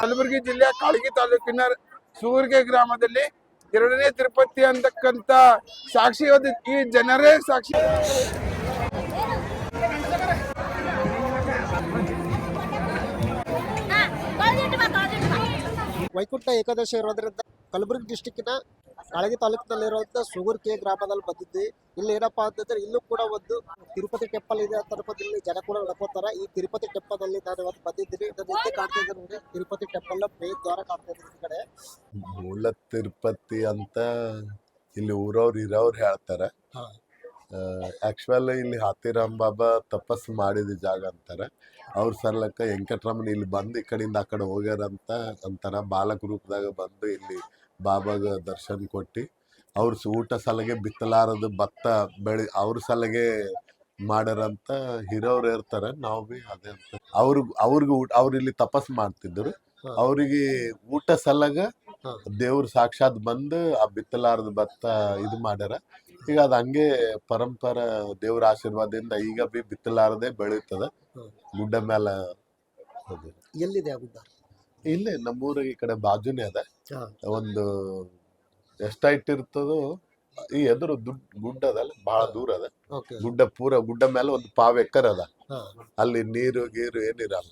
ಕಲಬುರಗಿ ಜಿಲ್ಲೆಯ ಕಾಳಗಿ ತಾಲೂಕಿನ ಸೂರ್ಗೆ ಗ್ರಾಮದಲ್ಲಿ ಎರಡನೇ ತಿರುಪತಿ ಅಂತಕ್ಕಂತ ಸಾಕ್ಷಿ ಈ ಜನರೇ ಸಾಕ್ಷಿ. ವೈಕುಂಠ ಏಕಾದಶಿ ಇರೋದ್ರಿಂದ ಕಲಬುರಗಿ ಡಿಸ್ಟಿಕ್ನ ಕಾಳಗಿ ತಾಲೂಕಿನಲ್ಲಿರುವಂತ ಸುಗೂರ್ಕೆ ಗ್ರಾಮದಲ್ಲಿ ಬಂದಿದ್ವಿ. ಇಲ್ಲಿ ಏನಪ್ಪಾ ಅಂತಂದ್ರೆ ಇಲ್ಲೂ ಕೂಡ ಒಂದು ತಿರುಪತಿ ಟೆಂಪಲ್ ಇದೆ ಅಂತ ಇಲ್ಲಿ ಜನ ಕೂಡ ನಡ್ಕೋತಾರ. ಈ ತಿರುಪತಿ ಟೆಂಪಲ್ ಅಲ್ಲಿ ನಾನು ಇವತ್ತು ಬಂದಿದ್ದೀನಿ. ನನ್ನ ಕಾಣ್ತಾ ಇದ್ದಾರೆ ನೋಡಿ, ತಿರುಪತಿ ಟೆಂಪಲ್ ಮೇನ್ ದ್ವಾರ ಕಾಣ್ತಾ ಇದ್ದಾರೆ ಈ ಕಡೆ. ಮೂಲ ತಿರುಪತಿ ಅಂತ ಇಲ್ಲಿ ಊರವ್ರು ಇರೋರು ಹೇಳ್ತಾರೆ. ಆಕ್ಚುಲ್ ಇಲ್ಲಿ ಹಾತಿರಾಮ್ ಬಾಬಾ ತಪಸ್ಸು ಮಾಡಿದ ಜಾಗ ಅಂತಾರೆ. ಅವ್ರ ಸಲಕ್ಕ ವೆಂಕಟರಮಣ ಇಲ್ಲಿ ಬಂದು ಈ ಕಡೆಯಿಂದ ಆ ಕಡೆ ಹೋಗ್ಯಾರಂತ ಅಂತಾರ. ಬಾಲಕ ರೂಪದಾಗ ಬಂದು ಇಲ್ಲಿ ಬಾಬಾಗ ದರ್ಶನ ಕೊಟ್ಟು ಅವ್ರ ಊಟ ಸಲಗೆ ಬಿತ್ತಲಾರದ ಭತ್ತ ಬೆಳಿ ಅವ್ರ ಸಲಗೆ ಮಾಡ್ಯಾರಂತ ಹಿರೋರು ಇರ್ತಾರೆ. ನಾವು ಬಿ ಅದೇ ಅಂತ ಅವ್ರಿಗೆ ಅವ್ರು ಇಲ್ಲಿ ತಪಸ್ ಮಾಡ್ತಿದ್ರು. ಅವ್ರಿಗೆ ಊಟ ಸಲಗ ದೇವ್ರ ಸಾಕ್ಷಾತ್ ಬಂದು ಆ ಬಿತ್ತಲಾರದ ಭತ್ತ ಇದು ಮಾಡ್ಯಾರ. ಈಗ ಅದ್ ಹಂಗೆ ಪರಂಪರ ದೇವ್ರ ಆಶೀರ್ವಾದದಿಂದ ಈಗ ಬಿ ಬಿತ್ತಲಾರದೆ ಬೆಳೀತದ. ಗುಡ್ಡ ಮ್ಯಾಲ ಎಲ್ಲಿದೆ ಗುಡ್ಡ? ಇಲ್ಲೇ ನಮ್ಮೂರಿಗೆ ಈ ಕಡೆ ಬಾಜುನೇ ಅದ. ಒಂದು ಎಷ್ಟೈಟ್ ಇರ್ತದೋ ಈ ಎದುರು ಗುಡ್ಡ ಅದಲ್ಲ, ಬಹಳ ದೂರ ಅದ. ಗುಡ್ಡ ಮೇಲೆ ಒಂದು ಪಾವ್ ಎಕರ್ ಅದ. ಅಲ್ಲಿ ನೀರು ಗೀರು ಏನಿರಲ್ಲ.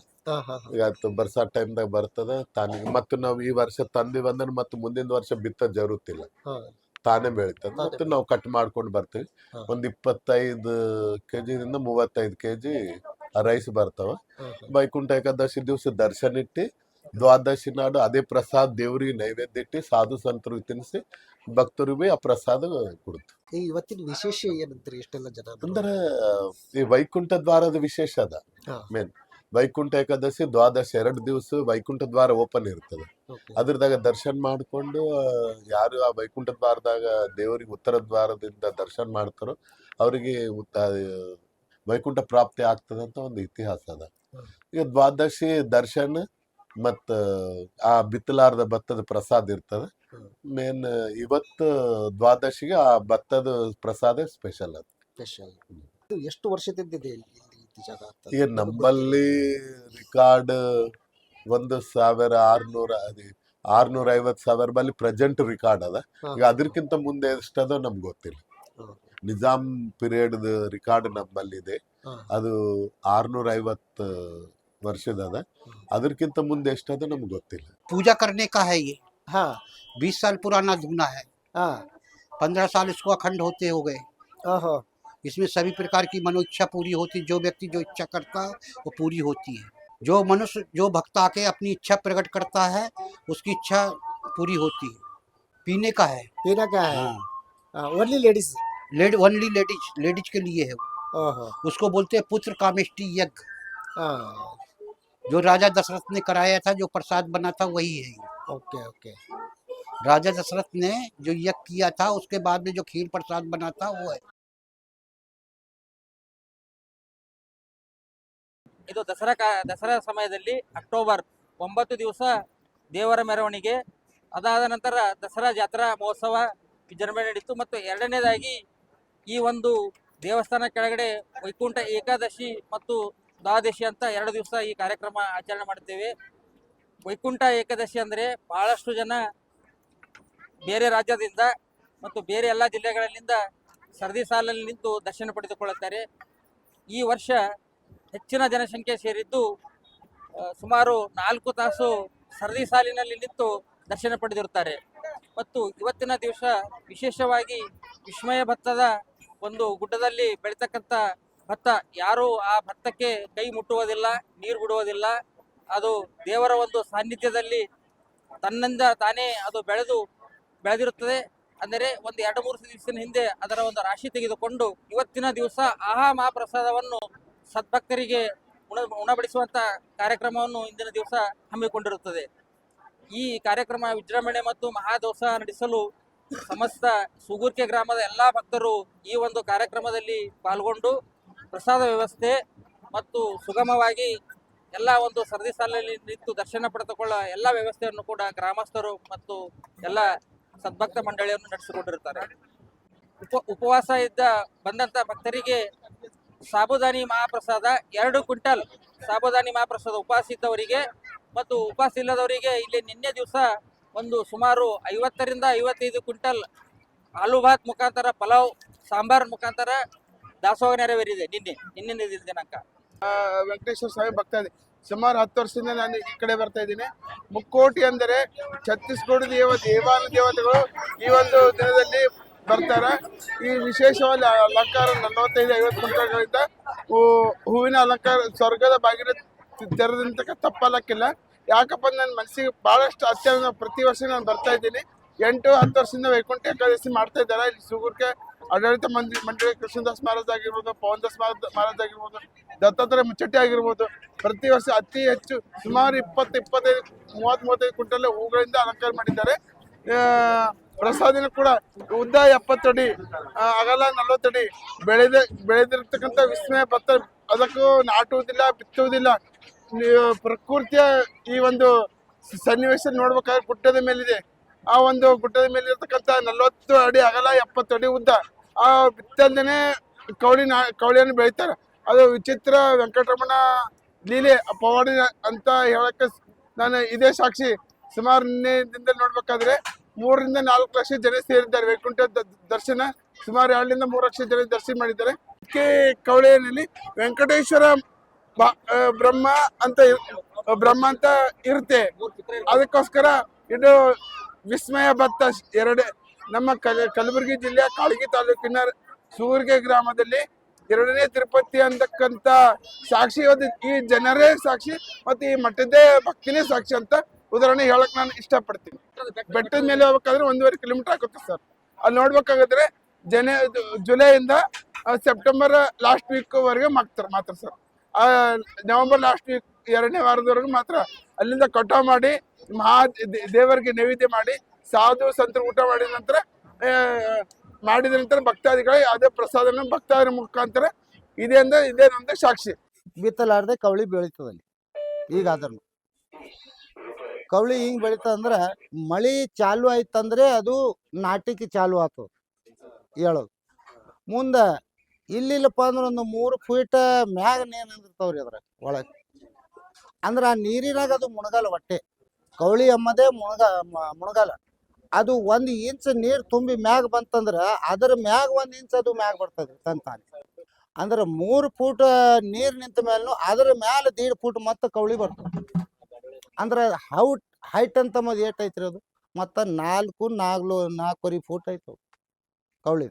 ಈಗ ಬರ್ಸಾ ಟೈಮ್ದಾಗ ಬರ್ತದ ತಾನೇ. ಮತ್ತು ನಾವು ಈ ವರ್ಷ ತಂದಿ ಬಂದ್ರೆ ಮತ್ತೆ ಮುಂದಿನ ವರ್ಷ ಬಿತ್ತ ಜರುತ್ತಿಲ್ಲ, ತಾನೇ ಬೆಳಿತದ. ಮತ್ತು ನಾವು ಕಟ್ ಮಾಡ್ಕೊಂಡು ಬರ್ತೀವಿ. ಒಂದ್ 25 kg-ದಿಂದ 35 kg ರೈಸ್ ಬರ್ತಾವ. ವೈಕುಂಠ ಏಕಾದಶಿ ದಿವಸ ದರ್ಶನ ಇಟ್ಟು ದ್ವಾದಶಿ ನಾಡು ಅದೇ ಪ್ರಸಾದ ದೇವ್ರಿಗೆ ನೈವೇದ್ಯ ಇಟ್ಟು ಸಾಧು ಸಂತರಿಗೆ ತಿನ್ನಿಸಿ ಭಕ್ತರಿಗೆ ಆ ಪ್ರಸಾದ ಕೊಡುತ್ತೆ. ಇವತ್ತಿನ ವಿಶೇಷ ಏನಂತೀರಿ? ಇಷ್ಟೆಲ್ಲ ಜನ ಅಂದ್ರೆ ಈ ವೈಕುಂಠ ದ್ವಾರದ ವಿಶೇಷ ಅದ. ಮೇನ್ ವೈಕುಂಠ ಏಕಾದಶಿ ದ್ವಾದಶಿ 2 ದಿವಸ ವೈಕುಂಠ ದ್ವಾರ ಓಪನ್ ಇರ್ತದೆ. ಅದ್ರದಾಗ ದರ್ಶನ ಮಾಡ್ಕೊಂಡು ಯಾರು ಆ ವೈಕುಂಠ ದ್ವಾರದಾಗ ದೇವರಿಗೆ ಉತ್ತರ ದ್ವಾರದಿಂದ ದರ್ಶನ ಮಾಡ್ತಾರೋ ಅವರಿಗೆ ವೈಕುಂಠ ಪ್ರಾಪ್ತಿ ಆಗ್ತದಂತ ಒಂದು ಇತಿಹಾಸ ಅದ. ಈಗ ದ್ವಾದಶಿ ದರ್ಶನ ಮತ್ತ ಆ ಬಿತ್ತಲಾರದ ಭತ್ತದ ಪ್ರಸಾದ ಇರ್ತದೆ. ಮೇನ್ ಇವತ್ತು ದ್ವಾದಶಿಗೆ ಆ ಭತ್ತದ ಪ್ರಸಾದ ಸ್ಪೆಷಲ್ ಅದು. ಎಷ್ಟು ವರ್ಷದಿಂದ ಈಗ ನಮ್ಮಲ್ಲಿ ರಿಕಾರ್ಡ್ 1,650 ಬಲ್ಲಿ ಪ್ರೆಸೆಂಟ್ ರಿಕಾರ್ಡ್ ಅದ. ಈಗ ಅದಕ್ಕಿಂತ ಮುಂದೆ ಎಷ್ಟದ ನಮ್ಗೆ ಗೊತ್ತಿಲ್ಲ. ನಿಜಾಮ್ ಪೀರಿಯಡ್ ರಿಕಾರ್ಡ್ ನಮ್ಮಲ್ಲಿ ಇದೆ. ಅದು 650 ವರ್ಷದ ಅದ. ಅದಕ್ಕಿಂತ ಮುಂದೆ ಎಷ್ಟದ ನಮ್ಗೆ ಗೊತ್ತಿಲ್ಲ. पूजा करने का है ये। हाँ, 20 साल पुराना धूना है। 15 साल इसको अखंड होते हो गए। इसमें सभी प्रकार की मनोइच्छा पूरी होती, जो व्यक्ति जो इच्छा करता है वो पूरी होती है। जो मनुष्य जो भक्त आके अपनी इच्छा प्रकट करता है उसकी इच्छा पूरी होती है। पीने का है, पीना क्या है? ओनली लेडीज, ओनली लेडीज के लिए है वो। उसको बोलते हैं पुत्र कामेष्टि यज्ञ। जो राजा दशरथ ने कराया था, जो प्रसाद बना था वही है। ओके। राजा दशरथ ने जो यज्ञ किया था उसके बाद में जो खीर प्रसाद बना था वो है। ಇದು ದಸರಾ ಸಮಯದಲ್ಲಿ ಅಕ್ಟೋಬರ್ 9 ದಿವಸ ದೇವರ ಮೆರವಣಿಗೆ, ಅದಾದ ನಂತರ ದಸರಾ ಜಾತ್ರಾ ಮಹೋತ್ಸವ ವಿಜೃಂಭಣೆ ನಡೀತು. ಮತ್ತು ಎರಡನೇದಾಗಿ ಈ ಒಂದು ದೇವಸ್ಥಾನ ಕೆಳಗಡೆ ವೈಕುಂಠ ಏಕಾದಶಿ ಮತ್ತು ದ್ವಾದಶಿ ಅಂತ 2 ದಿವಸ ಈ ಕಾರ್ಯಕ್ರಮ ಆಚರಣೆ ಮಾಡ್ತೇವೆ. ವೈಕುಂಠ ಏಕಾದಶಿ ಅಂದರೆ ಬಹಳಷ್ಟು ಜನ ಬೇರೆ ರಾಜ್ಯದಿಂದ ಮತ್ತು ಬೇರೆ ಎಲ್ಲ ಜಿಲ್ಲೆಗಳಿಂದ ಸರದಿ ಸಾಲಲ್ಲಿ ನಿಂತು ದರ್ಶನ ಪಡೆದುಕೊಳ್ಳುತ್ತಾರೆ. ಈ ವರ್ಷ ಹೆಚ್ಚಿನ ಜನಸಂಖ್ಯೆ ಸೇರಿದ್ದು ಸುಮಾರು 4 ತಾಸು ಸರದಿ ಸಾಲಿನಲ್ಲಿ ನಿಂತು ದರ್ಶನ ಪಡೆದಿರುತ್ತಾರೆ. ಮತ್ತು ಇವತ್ತಿನ ದಿವಸ ವಿಶೇಷವಾಗಿ ವಿಸ್ಮಯ ಭತ್ತದ ಒಂದು ಗುಡ್ಡದಲ್ಲಿ ಬೆಳೀತಕ್ಕಂಥ ಭತ್ತ, ಯಾರೂ ಆ ಭತ್ತಕ್ಕೆ ಕೈ ಮುಟ್ಟುವುದಿಲ್ಲ, ನೀರು ಬಿಡುವುದಿಲ್ಲ. ಅದು ದೇವರ ಒಂದು ಸಾನ್ನಿಧ್ಯದಲ್ಲಿ ತನ್ನಿಂದ ತಾನೇ ಅದು ಬೆಳೆದಿರುತ್ತದೆ. ಅಂದರೆ ಒಂದು 2-3 ದಿವಸದ ಹಿಂದೆ ಅದರ ಒಂದು ರಾಶಿ ತೆಗೆದುಕೊಂಡು ಇವತ್ತಿನ ದಿವಸ ಆಹಾ ಮಹಾಪ್ರಸಾದವನ್ನು ಸದ್ಭಕ್ತರಿಗೆ ಉಣಬಡಿಸುವಂಥ ಕಾರ್ಯಕ್ರಮವನ್ನು ಇಂದಿನ ದಿವಸ ಹಮ್ಮಿಕೊಂಡಿರುತ್ತದೆ. ಈ ಕಾರ್ಯಕ್ರಮ ವಿಜೃಂಭಣೆ ಮತ್ತು ಮಹಾದೋಸ ನಡೆಸಲು ಸಮಸ್ತ ಸುಗೂರ್ಕೆ ಗ್ರಾಮದ ಎಲ್ಲ ಭಕ್ತರು ಈ ಒಂದು ಕಾರ್ಯಕ್ರಮದಲ್ಲಿ ಪಾಲ್ಗೊಂಡು ಪ್ರಸಾದ ವ್ಯವಸ್ಥೆ ಮತ್ತು ಸುಗಮವಾಗಿ ಎಲ್ಲ ಒಂದು ಸರದಿ ಸಾಲಿನಲ್ಲಿ ನಿಂತು ದರ್ಶನ ಪಡೆದುಕೊಳ್ಳುವ ಎಲ್ಲ ವ್ಯವಸ್ಥೆಯನ್ನು ಕೂಡ ಗ್ರಾಮಸ್ಥರು ಮತ್ತು ಎಲ್ಲ ಸದ್ಭಕ್ತ ಮಂಡಳಿಯನ್ನು ನಡೆಸಿಕೊಂಡಿರುತ್ತಾರೆ. ಉಪವಾಸ ಬಂದಂಥ ಭಕ್ತರಿಗೆ ಸಾಬುದಾನಿ ಮಹಾಪ್ರಸಾದ 2 ಕ್ವಿಂಟಲ್ ಸಾಬುದಾನಿ ಮಹಾಪ್ರಸಾದ ಉಪವಾಸ ಇದ್ದವರಿಗೆ ಮತ್ತು ಉಪವಾಸ ಇಲ್ಲದವರಿಗೆ ಇಲ್ಲಿ ನಿನ್ನೆ ದಿವಸ ಒಂದು ಸುಮಾರು 50ರಿಂದ 55 ಕ್ವಿಂಟಲ್ ಆಲೂ ಭಾತ್ ಮುಖಾಂತರ ಪಲಾವ್ ಸಾಂಬಾರ್ ಮುಖಾಂತರ ದಾಸೋಹ ನೆರವೇರಿದೆ ನಿನ್ನೆ ದಿನಾಂಕ. ವೆಂಕಟೇಶ್ವರ ಸ್ವಾಮಿ ಭಕ್ತ ಇದೆ. ಸುಮಾರು 10 ವರ್ಷದಿಂದ ನಾನು ಈ ಕಡೆ ಬರ್ತಾ ಇದ್ದೀನಿ. ಮುಕ್ಕೋಟಿ ಅಂದರೆ ಛತ್ತೀಸ್ಗಢ ದೇವತೆಗಳು ಈ ಒಂದು ದಿನದಲ್ಲಿ ಬರ್ತಾರೆ. ಈ ವಿಶೇಷವಾದ ಅಲಂಕಾರ 45-50 ಕ್ವಿಂಟಲ್ಗಳಿಂದ ಹೂವಿನ ಅಲಂಕಾರ ಸ್ವರ್ಗದ ಬಾಗಿಲು ತೆರೆದಂತ ತಪ್ಪಲಕ್ಕಿಲ್ಲ. ಯಾಕಪ್ಪ ನನ್ನ ಮನಸ್ಸಿಗೆ ಬಹಳಷ್ಟು ಅತ್ಯಂತ ಪ್ರತಿ ವರ್ಷ ನಾನು ಬರ್ತಾ ಇದ್ದೀನಿ. 8-10 ವರ್ಷದಿಂದ ವೈಕುಂಠ ಏಕಾದಶಿ ಮಾಡ್ತಾ ಇದ್ದಾರೆ. ಇಲ್ಲಿ ಸುಗೂರ್ಗೆ ಆಡಳಿತ ಮಂಡಳಿ ಕೃಷ್ಣದಾಸ್ ಮಹಾರಾಜ್ ಆಗಿರ್ಬೋದು, ಪವನ್ ದಾಸ್ ಮಹಾರಾಜ್ ಆಗಿರ್ಬೋದು, ದತ್ತಾತ್ರೇಯ ಮುಚ್ಚಟ್ಟಿ ಆಗಿರ್ಬೋದು, ಪ್ರತಿ ವರ್ಷ ಅತಿ ಹೆಚ್ಚು ಸುಮಾರು 20-25-30-35 ಕ್ವಿಂಟಲ್ ಹೂಗಳಿಂದ ಅಲಂಕಾರ ಮಾಡಿದ್ದಾರೆ. ಪ್ರಸಾದಿನ ಕೂಡ ಉದ್ದ 70 ಅಡಿ, ಅಗಲ 40 ಅಡಿ ಬೆಳೆದಿರ್ತಕ್ಕಂಥ ವಿಸ್ಮಯ ಭತ್ತ. ಅದಕ್ಕೂ ನಾಟುವುದಿಲ್ಲ, ಬಿತ್ತುವುದಿಲ್ಲ. ಪ್ರಕೃತಿಯ ಈ ಒಂದು ಸನ್ನಿವೇಶ ನೋಡ್ಬೇಕಾದ್ರೆ ಗುಡ್ಡದ ಮೇಲಿದೆ. ಆ ಒಂದು ಗುಡ್ಡದ ಮೇಲೆ ಇರ್ತಕ್ಕಂಥ 40 ಅಡಿ ಅಗಲ 70 ಅಡಿ ಉದ್ದ ಆ ಬಿತ್ತಲ್ದೇನೆ ಕವಳಿಯನ್ನು ಬೆಳಿತಾರೆ. ಅದು ವಿಚಿತ್ರ ವೆಂಕಟರಮಣ ಲೀಲೆ ಪವಾಡಿ ಅಂತ ಹೇಳಕ್ಕೆ ನಾನು ಇದೇ ಸಾಕ್ಷಿ. ಸುಮಾರು ನಿನ್ನೆ ದಿನದಲ್ಲಿ ನೋಡ್ಬೇಕಾದ್ರೆ 3-4 ಲಕ್ಷ ಜನ ಸೇರಿದ್ದಾರೆ ವೈಕುಂಠ ದರ್ಶನ. ಸುಮಾರು 2-3 ಲಕ್ಷ ಜನ ದರ್ಶನ ಮಾಡಿದ್ದಾರೆ. ಕವಳೆಯಲ್ಲಿ ವೆಂಕಟೇಶ್ವರ ಬ್ರಹ್ಮ ಅಂತ ಇರುತ್ತೆ. ಅದಕ್ಕೋಸ್ಕರ ಇದು ವಿಸ್ಮಯ ಭತ್ತ ನಮ್ಮ ಕಲಬುರಗಿ ಜಿಲ್ಲೆಯ ಕಾಳಗಿ ತಾಲೂಕಿನ ಸೂರ್ಗೆ ಗ್ರಾಮದಲ್ಲಿ 2ನೇ ತಿರುಪತಿ ಅಂತಕ್ಕಂಥ ಸಾಕ್ಷಿ ಈ ಜನರೇ ಸಾಕ್ಷಿ ಮತ್ತು ಈ ಮಠದೇ ಭಕ್ತಿನೇ ಸಾಕ್ಷಿ ಅಂತ ಉದಾಹರಣೆ ಹೇಳಕ್ ನಾನು ಇಷ್ಟಪಡ್ತೀನಿ. ಬೆಟ್ಟದ ಮೇಲೆ ಹೋಗ್ಬೇಕಾದ್ರೆ 1.5 ಕಿಲೋಮೀಟರ್ ಆಗುತ್ತೆ ಸರ್. ಅಲ್ಲಿ ನೋಡ್ಬೇಕಾದ್ರೆ ಜುಲೈಯಿಂದ ಸೆಪ್ಟೆಂಬರ್ ಲಾಸ್ಟ್ ವೀಕ್ ವರೆಗೆ ಮಾತ್ರ ಸರ್. ನವೆಂಬರ್ ಲಾಸ್ಟ್ ವೀಕ್ 2ನೇ ವಾರದವರೆಗೂ ಮಾತ್ರ ಅಲ್ಲಿಂದ ಕಟಾವ್ ಮಾಡಿ ದೇವರಿಗೆ ನೈವೇದ್ಯ ಮಾಡಿ ಸಾಧು ಸಂತರು ಊಟ ಮಾಡಿದ ನಂತರ ಭಕ್ತಾದಿಗಳು ಅದೇ ಪ್ರಸಾದನ ಭಕ್ತಾದಿಗಳ ಮುಖಾಂತರ ಇದೇ ನಮ್ದು ಸಾಕ್ಷಿ. ಬಿತ್ತಲಾರ್ದೆ ಕವಳಿ ಬೆಳೀತದಲ್ಲಿ. ಈಗ ಅದನ್ನು ಕವಳಿ ಹಿಂಗ್ ಬೆಳೀತದ ಅಂದ್ರ ಮಳಿ ಚಾಲು ಆಯ್ತಂದ್ರೆ ಅದು ನಾಟಿಕೆ ಚಾಲು ಆತು ಹೇಳೋದು. ಮುಂದ ಇಲ್ಲಿಲ್ಲಪ್ಪ ಅಂದ್ರೆ ಒಂದು 3 ಫೀಟ್ ಮ್ಯಾಗ ನೀರು ನಿಂದಿರ್ತಾವ್ರಿ ಅದ್ರ ಒಳಗೆ. ಅಂದ್ರ ಆ ನೀರಿನಾಗ ಅದು ಮುಣಗಲ್ಲ. ಹೊಟ್ಟೆ ಕವಳಿ ಅಮ್ಮದೇ ಮುಣಗಲ್ಲ. ಅದು 1 ಇಂಚ್ ನೀರು ತುಂಬಿ ಮ್ಯಾಗ ಬಂತಂದ್ರ ಅದ್ರ ಮ್ಯಾಗ 1 ಇಂಚ್ ಅದು ಮ್ಯಾಗ ಬರ್ತದ್ರಿ ತಂತಾನೆ. ಅಂದ್ರೆ 3 ಫೂಟ್ ನೀರ್ ನಿಂತ ಮೇಲೂ ಅದ್ರ ಮ್ಯಾಲ 1.5 ಫೂಟ್ ಮತ್ತೆ ಕವಳಿ ಬರ್ತದೆ. ಅಂದ್ರೆ ಹೈಟ್ ಅಂತ ಏಟ್ ಐತ್ರಿ ಅದು ಮತ್ತ 4-4.25 ಫೂಟ್ ಐತವ ಕವಳಿ.